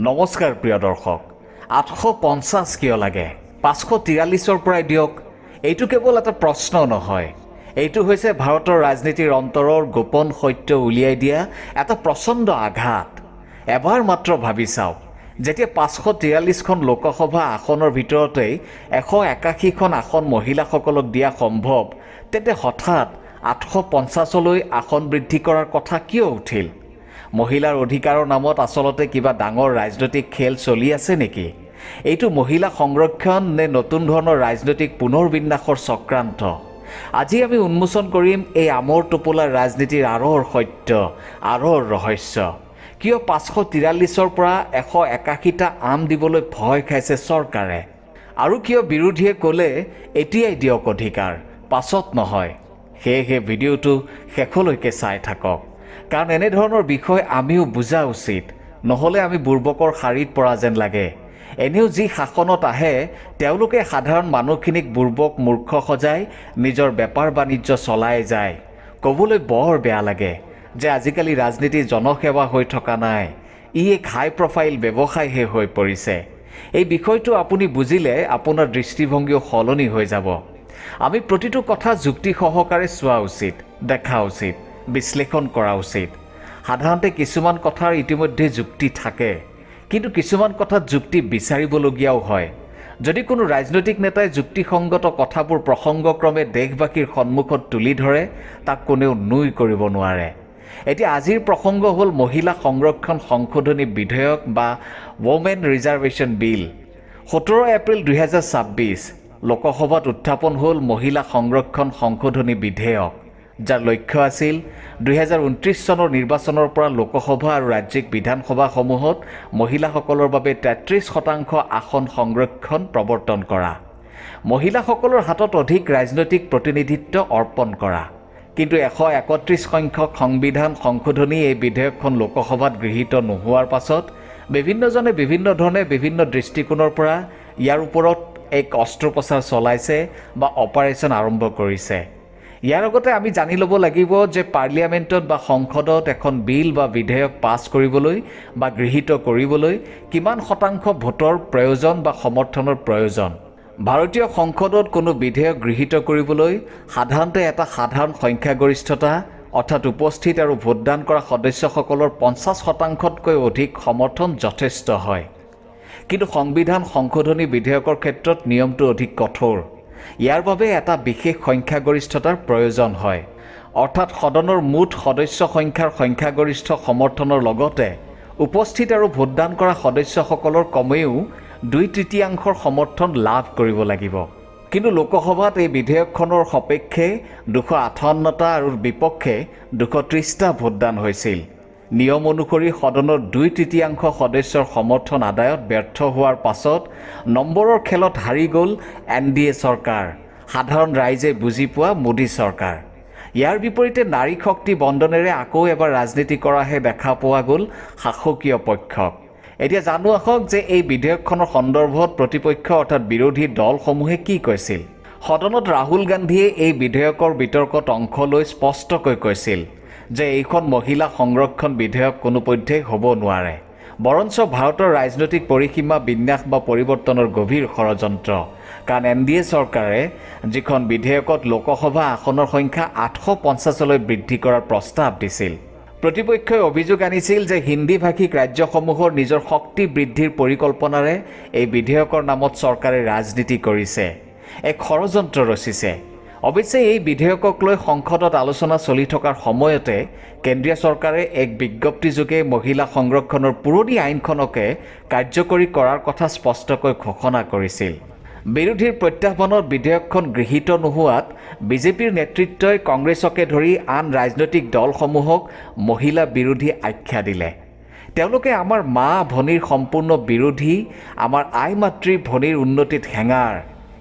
নমস্কাৰ প্ৰিয় দৰ্শক। 850 কিয় লাগে? 543ৰ পৰাই দিয়ক। এইটো কেৱল এটা প্ৰশ্ন নহয়, এইটো হৈছে ভাৰতৰ ৰাজনীতিৰ অন্তৰৰ গোপন সত্য উলিয়াই দিয়া এটা প্ৰচণ্ড আঘাত। এবাৰ মাত্ৰ ভাবি চাওক, যেতিয়া 543খন লোকসভা আসনৰ ভিতৰতেই 181খন আসন মহিলাসকলক দিয়া সম্ভৱ, তেন্তে হঠাৎ 850লৈ আসন বৃদ্ধি কৰাৰ কথা কিয় উঠিল? মহিলাৰ অধিকাৰৰ নামত আচলতে কিবা ডাঙৰ ৰাজনৈতিক খেল চলি আছে নেকি? এইটো মহিলা সংৰক্ষণ নে নতুন ধৰণৰ ৰাজনৈতিক পুনৰ্বিন্যাসৰ চক্ৰান্ত? আজি আমি উন্মোচন কৰিম এই আমৰ টোপোলাৰ ৰাজনীতিৰ আঁৰৰ সত্য, আঁৰৰ ৰহস্য। কিয় 543ৰ পৰা 181টা আম দিবলৈ ভয় খাইছে চৰকাৰে? আৰু কিয় বিৰোধীয়ে ক'লে এতিয়াই দিয়ক অধিকাৰ, পাছত নহয়? সেয়েহে ভিডিঅ'টো শেষলৈকে চাই থাকক, কাৰণ এনেধৰণৰ বিষয় আমিও বুজা উচিত, নহ'লে আমি বুৰ্বকৰ শাৰীত পৰা যেন লাগে। এনেও যি শাসনত আহে তেওঁলোকে সাধাৰণ মানুহখিনিক বুৰ্বক মূৰ্খ সজাই নিজৰ বেপাৰ বাণিজ্য চলাই যায়। ক'বলৈ বৰ বেয়া লাগে যে আজিকালি ৰাজনীতি জনসেৱা হৈ থকা নাই, ই এক হাই প্ৰফাইল ব্যৱসায়হে হৈ পৰিছে। এই বিষয়টো আপুনি বুজিলে আপোনাৰ দৃষ্টিভংগীও সলনি হৈ যাব। আমি প্ৰতিটো কথা যুক্তি সহকাৰে চোৱা উচিত, দেখা উচিত, বিশ্লেষণ কৰা উচিত। সাধাৰণতে কিছুমান কথাৰ ইতিমধ্যে যুক্তি থাকে, কিন্তু কিছুমান কথাত যুক্তি বিচাৰিবলগীয়াও হয়। যদি কোনো ৰাজনৈতিক নেতাই যুক্তিসংগত কথাবোৰ প্ৰসংগক্ৰমে দেশবাসীৰ সন্মুখত তুলি ধৰে, তাক কোনেও নুই কৰিব নোৱাৰে। এতিয়া আজিৰ প্ৰসংগ হ'ল মহিলা সংৰক্ষণ সংশোধনী বিধেয়ক বা ৱমেন ৰিজাৰ্ভেশ্যন বিল। 17 এপ্ৰিল 2026 লোকসভাত উত্থাপন হ'ল মহিলা সংৰক্ষণ সংশোধনী বিধেয়ক, যাৰ লক্ষ্য আছিল 2029 চনৰ নিৰ্বাচনৰ পৰা লোকসভা আৰু ৰাজ্যিক বিধানসভাসমূহত মহিলাসকলৰ বাবে 33% আসন সংৰক্ষণ প্ৰৱৰ্তন কৰা, মহিলাসকলৰ হাতত অধিক ৰাজনৈতিক প্ৰতিনিধিত্ব অৰ্পণ কৰা। কিন্তু 131 সংখ্যক সংবিধান সংশোধনী এই বিধেয়কখন লোকসভাত গৃহীত নোহোৱাৰ পাছত বিভিন্নজনে বিভিন্ন ধৰণে বিভিন্ন দৃষ্টিকোণৰ পৰা ইয়াৰ ওপৰত এক অস্ত্ৰোপচাৰ চলাইছে বা অপাৰেশ্যন আৰম্ভ কৰিছে। ইয়াৰ আগতে আমি জানি ল'ব লাগিব যে পাৰ্লিয়ামেণ্টত বা সংসদত এখন বিল বা বিধেয়ক পাছ কৰিবলৈ বা গৃহীত কৰিবলৈ কিমান শতাংশ ভোটৰ প্ৰয়োজন বা সমৰ্থনৰ প্ৰয়োজন। ভাৰতীয় সংসদত কোনো বিধেয়ক গৃহীত কৰিবলৈ সাধাৰণতে এটা সাধাৰণ সংখ্যাগৰিষ্ঠতা, অৰ্থাৎ উপস্থিত আৰু ভোটদান কৰা সদস্যসকলৰ 50%তকৈ অধিক সমৰ্থন যথেষ্ট হয়। কিন্তু সংবিধান সংশোধনী বিধেয়কৰ ক্ষেত্ৰত নিয়মটো অধিক কঠোৰ। ইয়াৰ বাবে এটা বিশেষ সংখ্যাগৰিষ্ঠতাৰ প্ৰয়োজন হয়, অৰ্থাৎ সদনৰ মুঠ সদস্য সংখ্যাৰ সংখ্যাগৰিষ্ঠ সমৰ্থনৰ লগতে উপস্থিত আৰু ভোটদান কৰা সদস্যসকলৰ কমেও 2/3 সমৰ্থন লাভ কৰিব লাগিব। কিন্তু লোকসভাত এই বিধেয়কখনৰ সপক্ষে 258টা আৰু বিপক্ষে 230টা ভোটদান হৈছিল। নিয়ম অনুসৰি সদনৰ 2/3 সদস্যৰ সমৰ্থন আদায়ত ব্যৰ্থ হোৱাৰ পাছত নম্বৰৰ খেলত হাৰি গ'ল NDA চৰকাৰ, সাধাৰণ ৰাইজে বুজি পোৱা মোদী চৰকাৰ। ইয়াৰ বিপৰীতে নাৰী শক্তি বন্দনেৰে আকৌ এবাৰ ৰাজনীতি কৰাহে দেখা পোৱা গ'ল শাসকীয় পক্ষক। এতিয়া জানো আহক যে এই বিধেয়কখনৰ সন্দৰ্ভত প্ৰতিপক্ষ অৰ্থাৎ বিৰোধী দলসমূহে কি কৈছিল। সদনত ৰাহুল গান্ধীয়ে এই বিধেয়কৰ বিতৰ্কত অংশ লৈ স্পষ্টকৈ কৈছিল যে এইখন মহিলা সংৰক্ষণ বিধেয়ক কোনোপধ্যেই হ'ব নোৱাৰে, বৰঞ্চ ভাৰতৰ ৰাজনৈতিক পৰিসীমা বিন্যাস বা পৰিৱৰ্তনৰ গভীৰ ষড়যন্ত্ৰ। কাৰণ NDA চৰকাৰে যিখন বিধেয়কত লোকসভা আসনৰ সংখ্যা 850লৈ বৃদ্ধি কৰাৰ প্ৰস্তাৱ দিছিল, প্ৰতিপক্ষই অভিযোগ আনিছিল যে হিন্দীভাষিক ৰাজ্যসমূহৰ নিজৰ শক্তি বৃদ্ধিৰ পৰিকল্পনাৰে এই বিধেয়কৰ নামত চৰকাৰে ৰাজনীতি কৰিছে, এক ষড়যন্ত্ৰ ৰচিছে। অৱশ্যে এই বিধেয়কক লৈ সংসদত আলোচনা চলি থকাৰ সময়তে কেন্দ্ৰীয় চৰকাৰে এক বিজ্ঞপ্তিযোগে মহিলা সংৰক্ষণৰ পুৰণি আইনখনকে কাৰ্যকৰী কৰাৰ কথা স্পষ্টকৈ ঘোষণা কৰিছিল। বিৰোধীৰ প্ৰত্যাহ্বানত বিধেয়কখন গৃহীত নোহোৱাত বিজেপিৰ নেতৃত্বই কংগ্ৰেছকে ধৰি আন ৰাজনৈতিক দলসমূহক মহিলা বিৰোধী আখ্যা দিলে। তেওঁলোকে আমাৰ মা ভনীৰ সম্পূৰ্ণ বিৰোধী, আমাৰ আই মাতৃ ভনীৰ উন্নতিত হেঙাৰ।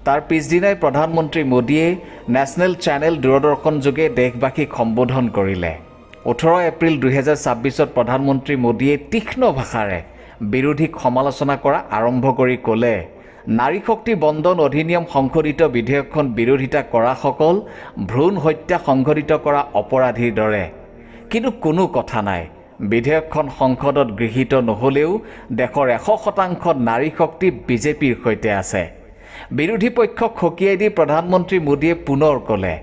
তাৰ পিছদিনাই প্ৰধানমন্ত্ৰী মোদীয়ে নেশ্যনেল চেনেল দূৰদৰ্শন যোগে দেশবাসীক সম্বোধন কৰিলে। 18 এপ্ৰিল 2026 প্ৰধানমন্ত্ৰী মোদীয়ে তীক্ষ্ণ ভাষাৰে বিৰোধীক সমালোচনা কৰা আৰম্ভ কৰি ক'লে, নাৰী শক্তি বন্দন অধিনিয়ম সংশোধিত বিধেয়কখন বিৰোধিতা কৰাসকল ভ্ৰূণ হত্যা সংঘটিত কৰা অপৰাধীৰ দৰে। কিন্তু কোনো কথা নাই, বিধেয়কখন সংসদত গৃহীত নহ'লেও দেশৰ 100% নাৰী শক্তি বিজেপিৰ সৈতে আছে। বিৰোধী পক্ষক সকীয়াই দি প্ৰধানমন্ত্ৰী মোদীয়ে পুনৰ ক'লে,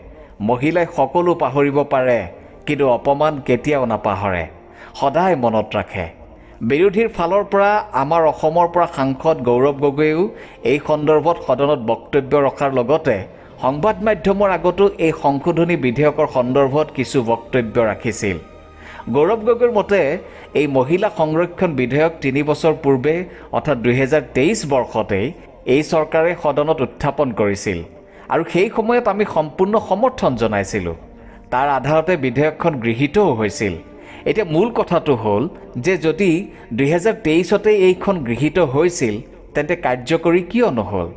মহিলাই সকলো পাহৰিব পাৰে, কিন্তু অপমান কেতিয়াও নাপাহৰে, সদায় মনত ৰাখে। বিৰোধীৰ ফালৰ পৰা আমাৰ অসমৰ পৰা সাংসদ গৌৰৱ গগৈয়েও এই সন্দৰ্ভত সদনত বক্তব্য ৰখাৰ লগতে সংবাদ মাধ্যমৰ আগতো এই সংশোধনী বিধেয়কৰ সন্দৰ্ভত কিছু বক্তব্য ৰাখিছিল। গৌৰৱ গগৈৰ মতে এই মহিলা সংৰক্ষণ বিধেয়ক 3 বছৰ পূৰ্বে অৰ্থাৎ 2023 বৰ্ষতেই এই চৰকাৰে সদনত উত্থাপন কৰিছিল আৰু সেই সময়ত আমি সম্পূৰ্ণ সমৰ্থন জনাইছিলোঁ। তাৰ আধাৰতে বিধেয়কখন গৃহীতও হৈছিল। এতিয়া মূল কথাটো হ'ল যে যদি 2023তেই এইখন গৃহীত হৈছিল তেন্তে কাৰ্যকৰী কিয় নহ'ল?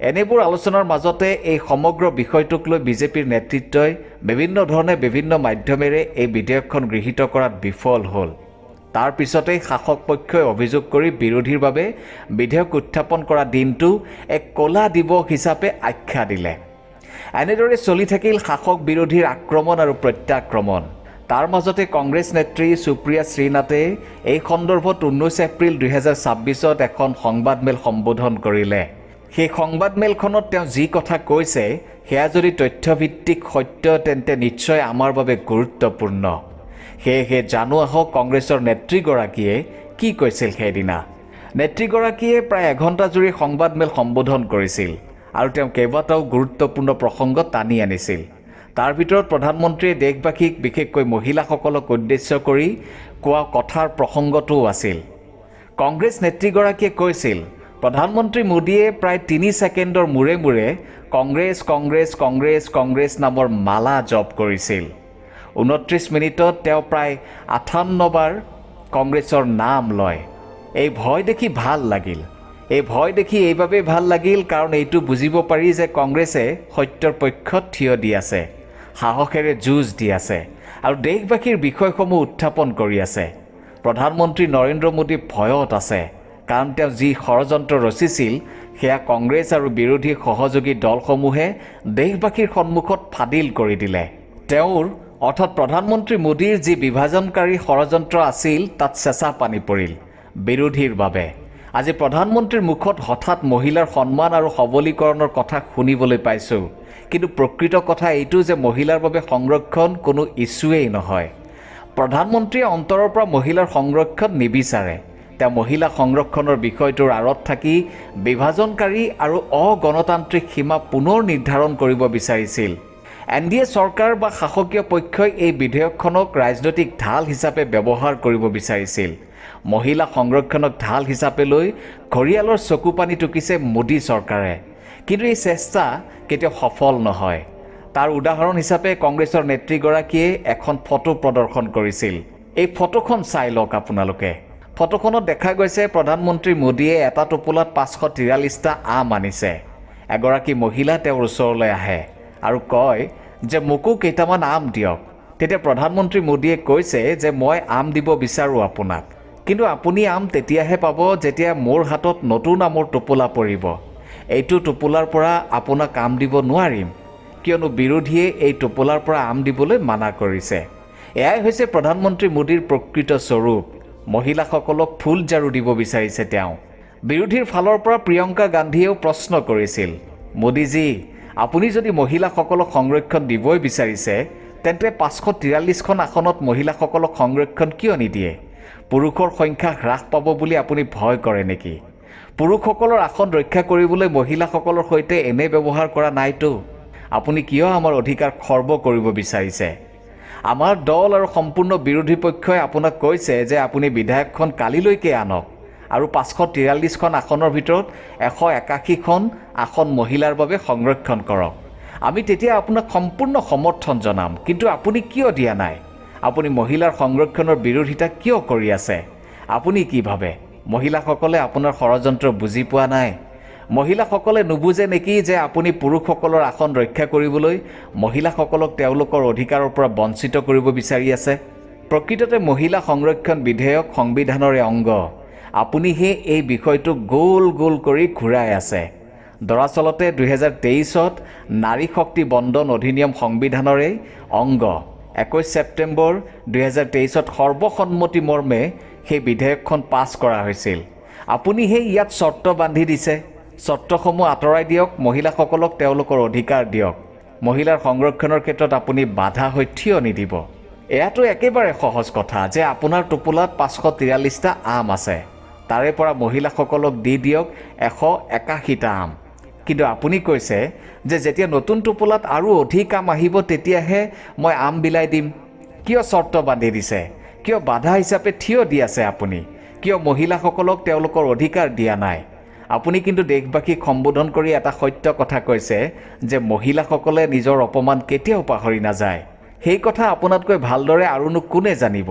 এনেবোৰ আলোচনাৰ মাজতে এই সমগ্ৰ বিষয়টোক লৈ বিজেপিৰ নেতৃত্বই বিভিন্ন ধৰণে বিভিন্ন মাধ্যমেৰে এই বিধেয়কখন গৃহীত কৰাত বিফল হ'ল। তাৰ পিছতেই শাসক পক্ষই অভিযোগ কৰি বিৰোধীৰ বাবে বিধেয়ক উত্থাপন কৰা দিনটো এক ক'লা দিৱস হিচাপে আখ্যা দিলে। এনেদৰে চলি থাকিল শাসক বিৰোধীৰ আক্ৰমণ আৰু প্ৰত্যাক্ৰমণ। তাৰ মাজতে কংগ্ৰেছ নেত্ৰী সুপ্ৰিয়া শ্ৰীনাথে এই সন্দৰ্ভত 19 এপ্ৰিল 2026 এখন সংবাদমেল সম্বোধন কৰিলে। সেই সংবাদমেলখনত তেওঁ যি কথা কৈছে সেয়া যদি তথ্যভিত্তিক সত্য তেন্তে নিশ্চয় আমাৰ বাবে গুৰুত্বপূৰ্ণ। সেয়েহে জানো আহক কংগ্ৰেছৰ নেত্ৰীগৰাকীয়ে কি কৈছিল সেইদিনা। নেত্ৰীগৰাকীয়ে প্ৰায় এঘণ্টা জুৰি সংবাদমেল সম্বোধন কৰিছিল আৰু তেওঁ কেইবাটাও গুৰুত্বপূৰ্ণ প্ৰসংগ টানি আনিছিল। তাৰ ভিতৰত প্ৰধানমন্ত্ৰীয়ে দেশবাসীক বিশেষকৈ মহিলাসকলক উদ্দেশ্য কৰি কোৱা কথাৰ প্ৰসংগটোও আছিল। কংগ্ৰেছ নেত্ৰীগৰাকীয়ে কৈছিল, প্ৰধানমন্ত্ৰী মোদীয়ে প্ৰায় 3 ছেকেণ্ডৰ মূৰে মূৰে কংগ্ৰেছ কংগ্ৰেছ কংগ্ৰেছ কংগ্ৰেছ নামৰ মালা জপ কৰিছিল। 29 মিনিটত তেওঁ প্ৰায় 58 বাৰ কংগ্ৰেছৰ নাম লয়। এই ভয় দেখি ভাল লাগিল। এই ভয় দেখি এইবাবেই ভাল লাগিল কাৰণ এইটো বুজিব পাৰি যে কংগ্ৰেছে সত্যৰ পক্ষত থিয় দি আছে, সাহসেৰে যুঁজ দি আছে আৰু দেশবাসীৰ বিষয়সমূহ উত্থাপন কৰি আছে। প্ৰধানমন্ত্ৰী নৰেন্দ্ৰ মোদী ভয়ত আছে কাৰণ তেওঁ যি ষড়যন্ত্ৰ ৰচিছিল সেয়া কংগ্ৰেছ আৰু বিৰোধী সহযোগী দলসমূহে দেশবাসীৰ সন্মুখত ফাদিল কৰি দিলে। তেওঁৰ অৰ্থাৎ প্ৰধানমন্ত্ৰী মোদীৰ যি বিভাজনকাৰী ষড়যন্ত্ৰ আছিল তাত চেঁচা পানী পৰিল বিৰোধীৰ বাবে। আজি প্ৰধানমন্ত্ৰীৰ মুখত হঠাৎ মহিলাৰ সন্মান আৰু সবলীকৰণৰ কথা শুনিবলৈ পাইছোঁ, কিন্তু প্ৰকৃত কথা এইটো যে মহিলাৰ বাবে সংৰক্ষণ কোনো ইছ্যুৱেই নহয়। প্ৰধানমন্ত্ৰীয়ে অন্তৰৰ পৰা মহিলাৰ সংৰক্ষণ নিবিচাৰে। তেওঁ মহিলা সংৰক্ষণৰ বিষয়টোৰ আঁৰত থাকি বিভাজনকাৰী আৰু অগণতান্ত্ৰিক সীমা পুনৰ নিৰ্ধাৰণ কৰিব বিচাৰিছিল। NDA চৰকাৰ বা শাসকীয় পক্ষই এই বিধেয়কখনক ৰাজনৈতিক ঢাল হিচাপে ব্যৱহাৰ কৰিব বিচাৰিছিল। মহিলা সংৰক্ষণক ঢাল হিচাপে লৈ ঘৰিয়ালৰ চকুপানী টুকিছে মোদী চৰকাৰে, কিন্তু এই চেষ্টা কেতিয়াও সফল নহয়। তাৰ উদাহৰণ হিচাপে কংগ্ৰেছৰ নেত্ৰীগৰাকীয়ে এখন ফটো প্ৰদৰ্শন কৰিছিল। এই ফটোখন চাই লওক আপোনালোকে। ফটোখনত দেখা গৈছে প্ৰধানমন্ত্ৰী মোদীয়ে এটা টোপোলাত 543টা আম আনিছে। এগৰাকী মহিলা তেওঁৰ ওচৰলৈ আহে আৰু কয় যে মোকো কেইটামান আম দিয়ক। তেতিয়া প্ৰধানমন্ত্ৰী মোদীয়ে কৈছে যে মই আম দিব বিচাৰোঁ আপোনাক, কিন্তু আপুনি আম তেতিয়াহে পাব যেতিয়া মোৰ হাতত নতুন আমৰ টোপোলা পৰিব। এইটো টোপোলাৰ পৰা আপোনাক আম দিব নোৱাৰিম, কিয়নো বিৰোধীয়ে এই টোপোলাৰ পৰা আম দিবলৈ মানা কৰিছে। এয়াই হৈছে প্ৰধানমন্ত্ৰী মোদীৰ প্ৰকৃত স্বৰূপ। মহিলাসকলক ফুল ঝাৰু দিব বিচাৰিছে তেওঁ। বিৰোধীৰ ফালৰ পৰা প্ৰিয়ংকা গান্ধীয়েও প্ৰশ্ন কৰিছিল, মোদীজী আপুনি যদি মহিলাসকলক সংৰক্ষণ দিবই বিচাৰিছে তেন্তে 543খন আসনত মহিলাসকলক সংৰক্ষণ কিয় নিদিয়ে? পুৰুষৰ সংখ্যা হ্ৰাস পাব বুলি আপুনি ভয় কৰে নেকি? পুৰুষসকলৰ আসন ৰক্ষা কৰিবলৈ মহিলাসকলৰ সৈতে এনে ব্যৱহাৰ কৰা নাইতো। আপুনি কিয় আমাৰ অধিকাৰ খৰ্ব কৰিব বিচাৰিছে? আমাৰ দল আৰু সম্পূৰ্ণ বিৰোধী পক্ষই আপোনাক কৈছে যে আপুনি বিধেয়কখন কালিলৈকে আনক আৰু 543খন আসনৰ ভিতৰত 181খন আসন মহিলাৰ বাবে সংৰক্ষণ কৰক। আমি তেতিয়া আপোনাক সম্পূৰ্ণ সমৰ্থন জনাম, কিন্তু আপুনি কিয় দিয়া নাই? আপুনি মহিলাৰ সংৰক্ষণৰ বিৰোধিতা কিয় কৰি আছে? আপুনি কি ভাবে মহিলাসকলে আপোনাৰ ষড়যন্ত্ৰ বুজি পোৱা নাই? মহিলাসকলে নুবুজে নেকি যে আপুনি পুৰুষসকলৰ আসন ৰক্ষা কৰিবলৈ মহিলাসকলক তেওঁলোকৰ অধিকাৰৰ পৰা বঞ্চিত কৰিব বিচাৰি আছে? প্ৰকৃততে মহিলা সংৰক্ষণ বিধেয়ক সংবিধানৰে অংগ। আপুনিহে এই বিষয়টো গোল গোল কৰি ঘূৰাই আছে। দৰাচলতে 2023ত নাৰী শক্তি বন্দন অধিনিয়ম সংবিধানৰে অংগ। 21 ছেপ্টেম্বৰ 2023 সৰ্বসন্মতি মৰ্মে সেই বিধেয়কখন পাছ কৰা হৈছিল। আপুনি সেই ইয়াত চৰ্ত বান্ধি দিছে, চৰ্তসমূহ আঁতৰাই দিয়ক, মহিলাসকলক তেওঁলোকৰ অধিকাৰ দিয়ক, মহিলাৰ সংৰক্ষণৰ ক্ষেত্ৰত আপুনি বাধা হৈ থিয় নিদিব। এয়াতো একেবাৰে সহজ কথা যে আপোনাৰ টোপোলাত 543টা আম আছে, তাৰে পৰা মহিলাসকলক দি দিয়ক 181টা আম। কিন্তু আপুনি কৈছে যে যেতিয়া নতুন টোপোলাত আৰু অধিক আম আহিব তেতিয়াহে মই আম বিলাই দিম। কিয় চৰ্ত বান্ধি দিছে? কিয় বাধা হিচাপে থিয় দি আছে আপুনি? কিয় মহিলাসকলক তেওঁলোকৰ অধিকাৰ দিয়া নাই? আপুনি কিন্তু দেশবাসীক সম্বোধন কৰি এটা সত্য কথা কৈছে যে মহিলাসকলে নিজৰ অপমান কেতিয়াও পাহৰি নাযায়। সেই কথা আপোনাতকৈ ভালদৰে আৰুনো কোনে জানিব?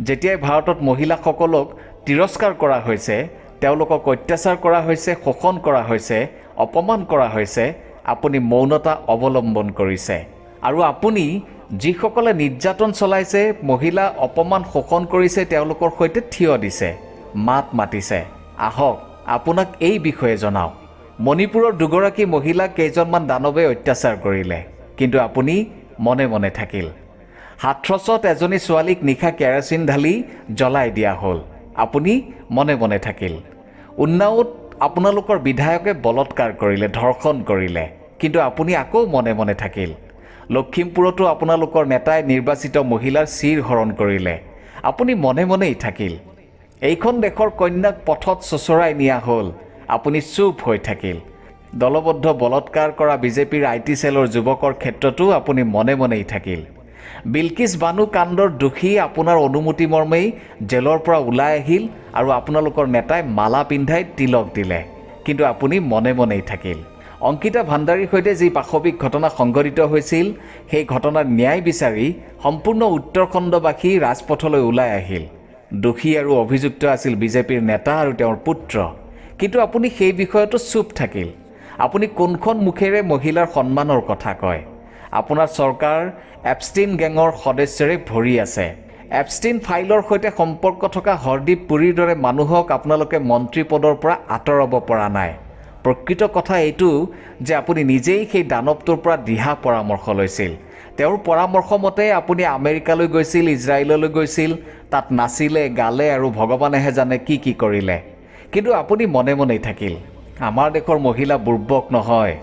যেতিয়াই ভাৰতত মহিলাসকলক তিৰস্কাৰ কৰা হৈছে, তেওঁলোকক অত্যাচাৰ কৰা হৈছে, শোষণ কৰা হৈছে, অপমান কৰা হৈছে, আপুনি মৌনতা অৱলম্বন কৰিছে। আৰু আপুনি যিসকলে নিৰ্যাতন চলাইছে, মহিলা অপমান শোষণ কৰিছে, তেওঁলোকৰ সৈতে থিয় দিছে, মাত মাতিছে। আহক আপোনাক এই বিষয়ে জনাওঁ। মণিপুৰৰ দুগৰাকী মহিলাক কেইজনমান দানৱে অত্যাচাৰ কৰিলে, কিন্তু আপুনি মনে মনে থাকিল। হাথৰছত এজনী ছোৱালীক নিশা কেৰাচিন ঢালি জ্বলাই দিয়া হ'ল, আপুনি মনে মনে থাকিল। উন্নাওত আপোনালোকৰ বিধায়কে বলৎকাৰ কৰিলে, ধৰ্ষণ কৰিলে, কিন্তু আপুনি আকৌ মনে মনে থাকিল। লখিমপুৰতো আপোনালোকৰ নেতাই নিৰ্বাচিত মহিলাৰ চিৰ হৰণ কৰিলে, আপুনি মনে মনেই থাকিল। এইখন দেশৰ কন্যাক পথত চোচৰাই নিয়া হ'ল, আপুনি চুপ হৈ থাকিল। দলবদ্ধ বলৎকাৰ কৰা বিজেপিৰ IT চেলৰ যুৱকৰ ক্ষেত্ৰতো আপুনি মনে মনেই থাকিল। বিলকিছ বানু কাণ্ডৰ দোষী আপোনাৰ অনুমতি মৰ্মেই জেলৰ পৰা ওলাই আহিল আৰু আপোনালোকৰ নেতাই মালা পিন্ধাই তিলক দিলে, কিন্তু আপুনি মনে মনেই থাকিল। অংকিতা ভাণ্ডাৰীৰ সৈতে যি পাশৱিক ঘটনা সংঘটিত হৈছিল, সেই ঘটনাৰ ন্যায় বিচাৰি সম্পূৰ্ণ উত্তৰখণ্ডবাসী ৰাজপথলৈ ওলাই আহিল। দোষী আৰু অভিযুক্ত আছিল বিজেপিৰ নেতা আৰু তেওঁৰ পুত্ৰ, কিন্তু আপুনি সেই বিষয়তো চুপ থাকিল। আপুনি কোনখন মুখেৰে মহিলাৰ সন্মানৰ কথা কয়? আপোনাৰ চৰকাৰ এপষ্টিন গেঙৰ সদস্যৰে ভৰি আছে। এপষ্টিন ফাইলৰ সৈতে সম্পৰ্ক থকা হৰদীপ পুৰীৰ দৰে মানুহক আপোনালোকে মন্ত্ৰী পদৰ পৰা আঁতৰাব পৰা নাই। প্ৰকৃত কথা এইটো যে আপুনি নিজেই সেই দানৱটোৰ পৰা দিহা পৰামৰ্শ লৈছিল। তেওঁৰ পৰামৰ্শ মতে আপুনি আমেৰিকালৈ গৈছিল, ইজৰাইললৈ গৈছিল, তাত নাচিলে, গালে আৰু ভগৱানেহে জানে কি কি কৰিলে, কিন্তু আপুনি মনে মনেই থাকিল। আমাৰ দেশৰ মহিলা বুৰ্বক নহয়,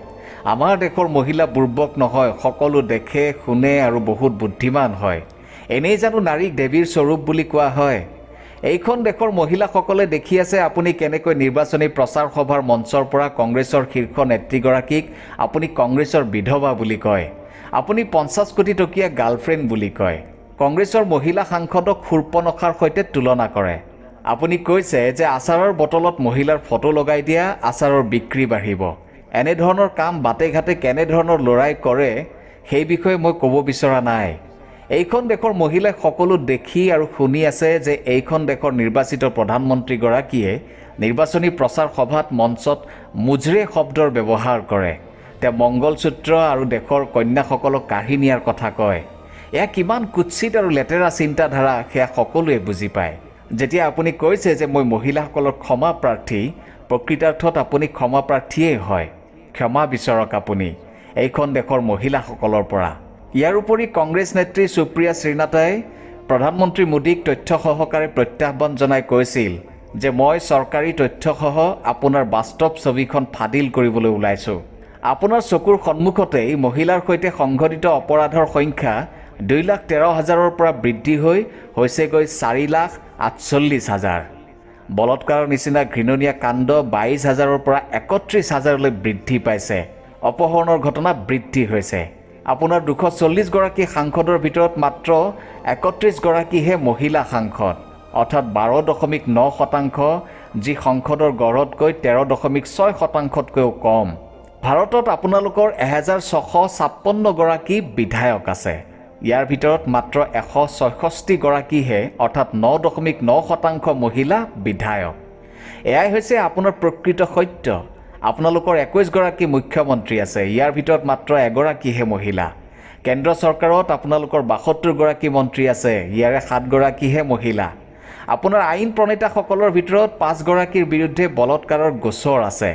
আমাৰ দেশৰ মহিলা বুৰ্বক নহয়, সকলো দেখে, শুনে আৰু বহুত বুদ্ধিমান হয়। এনেই জানো নাৰীক দেৱীৰ স্বৰূপ বুলি কোৱা হয়? এইখন দেশৰ মহিলাসকলে দেখি আছে আপুনি কেনেকৈ নিৰ্বাচনী প্ৰচাৰ সভাৰ মঞ্চৰ পৰা কংগ্ৰেছৰ শীৰ্ষ নেত্ৰীগৰাকীক আপুনি কংগ্ৰেছৰ বিধৱা বুলি কয়, আপুনি 50 কোটি টকীয়া গাৰ্লফ্ৰেণ্ড বুলি কয়, কংগ্ৰেছৰ মহিলা সাংসদক শূৰ্পণখাৰ সৈতে তুলনা কৰে। আপুনি কৈছে যে আচাৰৰ বটলত মহিলাৰ ফটো লগাই দিয়া, আচাৰৰ বিক্ৰী বাঢ়িব। এনেধৰণৰ কাম বাটে ঘাটে কেনেধৰণৰ ল'ৰাই কৰে সেই বিষয়ে মই ক'ব বিচৰা নাই। এইখন দেশৰ মহিলাই সকলো দেখি আৰু শুনি আছে যে এইখন দেশৰ নিৰ্বাচিত প্ৰধানমন্ত্ৰীগৰাকীয়ে নিৰ্বাচনী প্ৰচাৰ সভাত মঞ্চত মুজৰে শব্দৰ ব্যৱহাৰ কৰে। তেওঁ মংগলসূত্ৰ আৰু দেশৰ কন্যাসকলক কাঢ়ি নিয়াৰ কথা কয়। এয়া কিমান কুৎসিত আৰু লেতেৰা চিন্তাধাৰা সেয়া সকলোৱে বুজি পায়। যেতিয়া আপুনি কৈছে যে মই মহিলাসকলৰ ক্ষমা প্ৰাৰ্থী, প্ৰকৃতাৰ্থত আপুনি ক্ষমা প্ৰাৰ্থীয়েই হয়। ক্ষমা বিচৰক আপুনি এইখন দেশৰ মহিলাসকলৰ পৰা। ইয়াৰ উপৰি কংগ্ৰেছ নেত্ৰী সুপ্ৰিয়া শ্ৰীনাথে প্ৰধানমন্ত্ৰী মোদীক তথ্য সহকাৰে প্ৰত্যাহ্বান জনাই কৈছিল যে মই চৰকাৰী তথ্যসহ আপোনাৰ বাস্তৱ ছবিখন ফাদিল কৰিবলৈ ওলাইছোঁ। আপোনাৰ চকুৰ সন্মুখতেই মহিলাৰ সৈতে সংঘটিত অপৰাধৰ সংখ্যা 2,13,000ৰ পৰা বৃদ্ধি হৈ হৈছেগৈ 4,48,000। বলৎকাৰৰ নিচিনা ঘৃণনীয় কাণ্ড 22,000ৰ পৰা 31,000লৈ বৃদ্ধি পাইছে। অপহৰণৰ ঘটনা বৃদ্ধি হৈছে। আপোনাৰ 240গৰাকী সাংসদৰ ভিতৰত মাত্ৰ 31গৰাকীহে মহিলা সাংসদ, অৰ্থাৎ 12.9%, যি সংসদৰ গড়তকৈ 13.6%তকৈও কম। ভাৰতত আপোনালোকৰ 1,656গৰাকী বিধায়ক আছে। ইয়াৰ ভিতৰত মাত্ৰ 166গৰাকীহে, অৰ্থাৎ 9.9% মহিলা বিধায়ক। এয়াই হৈছে আপোনাৰ প্ৰকৃত সত্য। আপোনালোকৰ 21গৰাকী মুখ্যমন্ত্ৰী আছে, ইয়াৰ ভিতৰত মাত্ৰ এগৰাকীহে মহিলা। কেন্দ্ৰ চৰকাৰত আপোনালোকৰ 72গৰাকী মন্ত্ৰী আছে, ইয়াৰে 7গৰাকীহে মহিলা। আপোনাৰ আইন প্ৰণেতাসকলৰ ভিতৰত 5গৰাকীৰ বিৰুদ্ধে বলৎকাৰৰ গোচৰ আছে।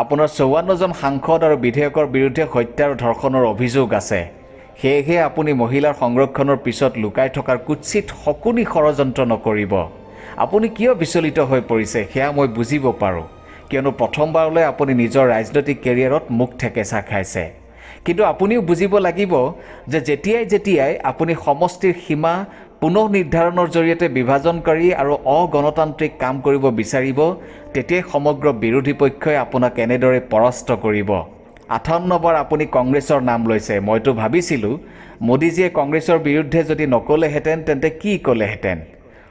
আপোনাৰ 54জন সাংসদ আৰু বিধেয়কৰ বিৰুদ্ধে হত্যা আৰু ধৰ্ষণৰ অভিযোগ আছে। সেয়েহে আপুনি মহিলাৰ সংৰক্ষণৰ পিছত লুকাই থকাৰ কুৎসিত শকুনি ষড়যন্ত্ৰ নকৰিব। আপুনি কিয় বিচলিত হৈ পৰিছে সেয়া মই বুজিব পাৰোঁ, কিয়নো প্ৰথমবাৰলৈ আপুনি নিজৰ ৰাজনৈতিক কেৰিয়াৰত মুখ ঠেকেচা খাইছে। কিন্তু আপুনিও বুজিব লাগিব যে যেতিয়াই আপুনি সমষ্টিৰ সীমা পুনঃ নিৰ্ধাৰণৰ জৰিয়তে বিভাজনকাৰী আৰু অগণতান্ত্ৰিক কাম কৰিব বিচাৰিব, তেতিয়াই সমগ্ৰ বিৰোধী পক্ষই আপোনাক এনেদৰে পৰাস্ত কৰিব। 58 বাৰ আপুনি কংগ্ৰেছৰ নাম লৈছে। মইতো ভাবিছিলোঁ মোদীজীয়ে কংগ্ৰেছৰ বিৰুদ্ধে যদি নক'লেহেঁতেন তেন্তে কি ক'লেহেঁতেন।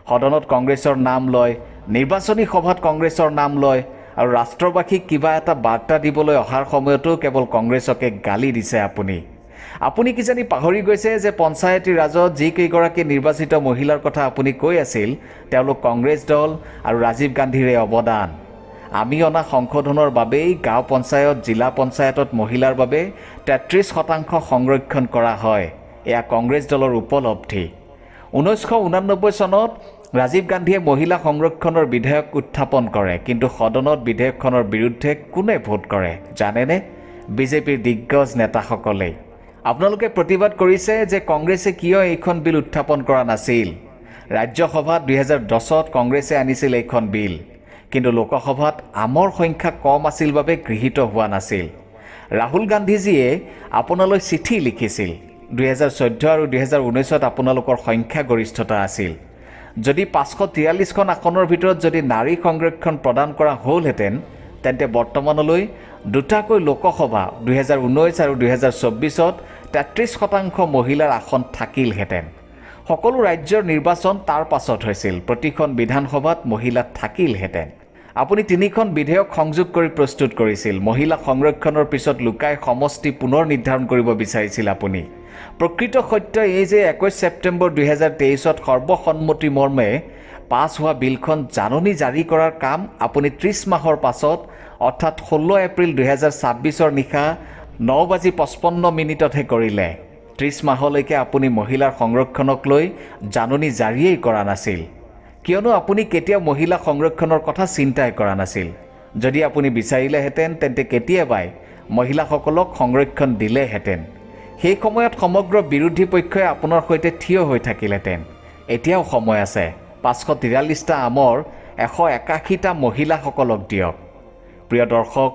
সদনত কংগ্ৰেছৰ নাম লয়, নিৰ্বাচনী সভাত কংগ্ৰেছৰ নাম লয়, আৰু ৰাষ্ট্ৰবাসীক কিবা এটা বাৰ্তা দিবলৈ অহাৰ সময়তো কেৱল কংগ্ৰেছকে গালি দিছে আপুনি কিজানি পাহৰি গৈছে যে পঞ্চায়তী ৰাজত যিকেইগৰাকী নিৰ্বাচিত মহিলাৰ কথা আপুনি কৈ আছিল তেওঁলোক কংগ্ৰেছ দল আৰু ৰাজীৱ গান্ধীৰে অৱদান। আমি অনা সংশোধনৰ বাবেই গাঁও পঞ্চায়ত, জিলা পঞ্চায়তত মহিলাৰ বাবে 33% সংৰক্ষণ কৰা হয়। এয়া কংগ্ৰেছ দলৰ উপলব্ধি। 1989 চনত ৰাজীৱ গান্ধীয়ে মহিলা সংৰক্ষণৰ বিধেয়ক উত্থাপন কৰে, কিন্তু সদনত বিধেয়কখনৰ বিৰুদ্ধে কোনে ভোট কৰে জানেনে? বিজেপিৰ দিগ্গজ নেতাসকলেই। আপোনালোকে প্ৰতিবাদ কৰিছে যে কংগ্ৰেছে কিয় এইখন বিল উত্থাপন কৰা নাছিল। ৰাজ্যসভাত 2010ত কংগ্ৰেছে আনিছিল এইখন বিল, কিন্তু লোকসভাত আমৰ সংখ্যা কম আছিল বাবে গৃহীত হোৱা নাছিল। ৰাহুল গান্ধীজীয়ে আপোনালৈ চিঠি লিখিছিল। 2014 আৰু 2019ত আপোনালোকৰ সংখ্যাগৰিষ্ঠতা আছিল। যদি 543খন আসনৰ ভিতৰত যদি নাৰী সংৰক্ষণ প্ৰদান কৰা হ'লহেঁতেন, তেন্তে বৰ্তমানলৈ দুটাকৈ লোকসভা 2019 আৰু 2024ত 33% মহিলাৰ আসন থাকিলহেঁতেন। সকলো ৰাজ্যৰ নিৰ্বাচন তাৰ পাছত হৈছিল। প্ৰতিখন বিধানসভাত মহিলা থাকিলহেঁতেন। আপুনি 3খন বিধেয়ক সংযোগ কৰি প্ৰস্তুত কৰিছিল। মহিলা সংৰক্ষণৰ পিছত লুকাই সমষ্টি পুনৰ নিৰ্ধাৰণ কৰিব বিচাৰিছিল আপুনি। প্ৰকৃত সত্য এই যে 21 ছেপ্টেম্বৰ 2023ত সৰ্বসন্মতি মৰ্মে পাছ হোৱা বিলখন জাননী জাৰি কৰাৰ কাম আপুনি 30 মাহৰ পাছত অৰ্থাৎ 16 এপ্ৰিল 2026ৰ নিশা 9:55 কৰিলে। 30 মাহলৈকে আপুনি মহিলাৰ সংৰক্ষণক লৈ জাননী জাৰিয়েই কৰা নাছিল, কিয়নো আপুনি কেতিয়াও মহিলা সংৰক্ষণৰ কথা চিন্তাই কৰা নাছিল। যদি আপুনি বিচাৰিলেহেঁতেন তেন্তে কেতিয়াবাই মহিলাসকলক সংৰক্ষণ দিলেহেঁতেন। সেই সময়ত সমগ্ৰ বিৰোধী পক্ষই আপোনাৰ সৈতে থিয় হৈ থাকিলহেঁতেন। এতিয়াও সময় আছে। 543টা আমৰ 181টা মহিলাসকলক দিয়ক। প্ৰিয় দৰ্শক,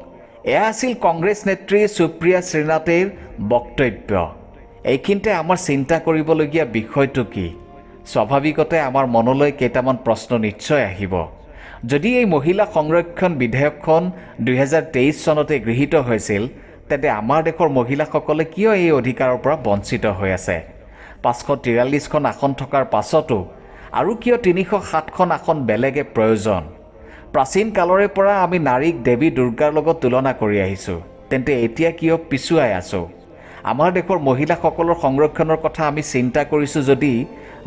এয়া আছিল কংগ্ৰেছ নেত্ৰী সুপ্ৰিয়া শ্ৰীনাথেৰ বক্তব্য। এইখিনিতে আমাৰ চিন্তা কৰিবলগীয়া বিষয়টো কি? স্বাভাৱিকতে আমাৰ মনলৈ কেইটামান প্ৰশ্ন নিশ্চয় আহিব। যদি এই মহিলা সংৰক্ষণ বিধেয়কখন 2023 চনতে গৃহীত হৈছিল, তেন্তে আমাৰ দেশৰ মহিলাসকলে কিয় এই অধিকাৰৰ পৰা বঞ্চিত হৈ আছে? 543খন আসন থকাৰ পাছতো আৰু কিয় 307খন আসন বেলেগে প্ৰয়োজন? প্ৰাচীন কালৰে পৰা আমি নাৰীক দেৱী দুৰ্গাৰ লগত তুলনা কৰি আহিছোঁ, তেন্তে এতিয়া কিয় পিছুৱাই আছোঁ? আমাৰ দেশৰ মহিলাসকলৰ সংৰক্ষণৰ কথা আমি চিন্তা কৰিছোঁ যদি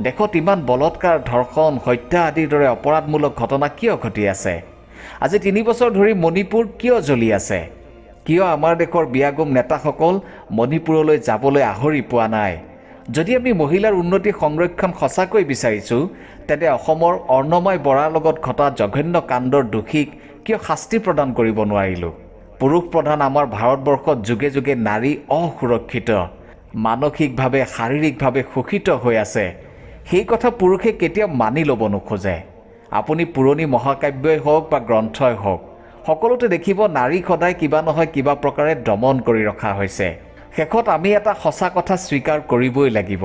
দেশত ইমান বলৎকাৰ, ধৰ্ষণ, হত্যা আদিৰ দৰে অপৰাধমূলক ঘটনা কিয় ঘটি আছে? আজি 3 বছৰ ধৰি মণিপুৰ কিয় জ্বলি আছে? কিয় আমাৰ দেশৰ বিয়াগুম নেতাসকল মণিপুৰলৈ যাবলৈ আহৰি পোৱা নাই? যদি আমি মহিলাৰ উন্নতি সংৰক্ষণ সঁচাকৈ বিচাৰিছোঁ, তেন্তে অসমৰ অৰ্ণময় বৰাৰ লগত ঘটা জঘন্য কাণ্ডৰ দোষীক কিয় শাস্তি প্ৰদান কৰিব নোৱাৰিলোঁ? পুৰুষ প্ৰধান আমাৰ ভাৰতবৰ্ষত যুগে যুগে নাৰী অসুৰক্ষিত, মানসিকভাৱে শাৰীৰিকভাৱে শোষিত হৈ আছে। সেই কথা পুৰুষে কেতিয়াও মানি ল'ব নোখোজে। আপুনি পুৰণি মহাকাব্যই হওক বা গ্ৰন্থই হওক, সকলোতে দেখিব নাৰীক সদায় কিবা নহয় কিবা প্ৰকাৰে দমন কৰি ৰখা হৈছে। শেষত আমি এটা সঁচা কথা স্বীকাৰ কৰিবই লাগিব।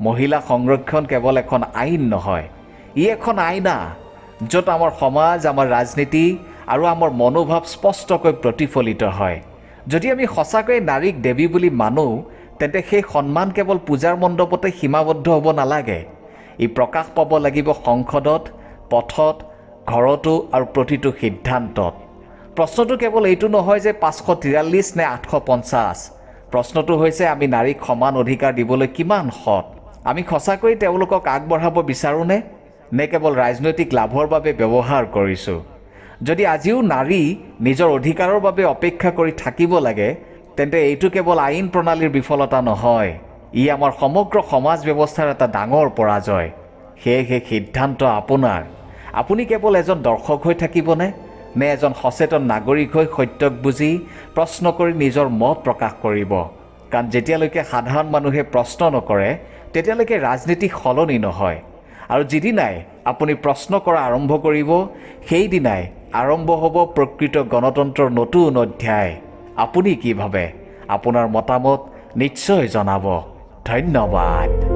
মহিলা সংৰক্ষণ কেৱল এখন আইন নহয়, ই এখন আইনা, য'ত আমাৰ সমাজ, আমাৰ ৰাজনীতি আৰু আমাৰ মনোভাৱ স্পষ্টকৈ প্ৰতিফলিত হয়। যদি আমি সঁচাকৈ নাৰীক দেৱী বুলি মানো, তেন্তে সেই সন্মান কেৱল পূজাৰ মণ্ডপতে সীমাবদ্ধ হ'ব নালাগে। ই প্ৰকাশ পাব লাগিব সংসদত, পথত, ঘৰতো আৰু প্ৰতিটো সিদ্ধান্তত। প্ৰশ্নটো কেৱল এইটো নহয় যে 543 নে 850। প্ৰশ্নটো হৈছে আমি নাৰীক সমান অধিকাৰ দিবলৈ কিমান সৎ? আমি সঁচাকৈ তেওঁলোকক আগবঢ়াব বিচাৰোঁনে, নে কেৱল ৰাজনৈতিক লাভৰ বাবে ব্যৱহাৰ কৰিছোঁ? যদি আজিও নাৰী নিজৰ অধিকাৰৰ বাবে অপেক্ষা কৰি থাকিব লাগে, তেন্তে এইটো কেৱল আইন প্ৰণালীৰ বিফলতা নহয়, ই আমাৰ সমগ্ৰ সমাজ ব্যৱস্থাৰ এটা ডাঙৰ পৰাজয়। সেয়েহে সিদ্ধান্ত আপোনাৰ। আপুনি কেৱল এজন দৰ্শক হৈ থাকিবনে, নে এজন সচেতন নাগৰিক হৈ সত্যক বুজি প্ৰশ্ন কৰি নিজৰ মত প্ৰকাশ কৰিব? কাৰণ যেতিয়ালৈকে সাধাৰণ মানুহে প্ৰশ্ন নকৰে তেতিয়ালৈকে ৰাজনীতি সলনি নহয়। আৰু যিদিনাই আপুনি প্ৰশ্ন কৰা আৰম্ভ কৰিব সেইদিনাই আৰম্ভ হ'ব প্ৰকৃত গণতন্ত্ৰৰ নতুন অধ্যায়। আপুনি কি ভাবে? আপোনাৰ মতামত নিশ্চয় জনাব। ধন্যবাদ।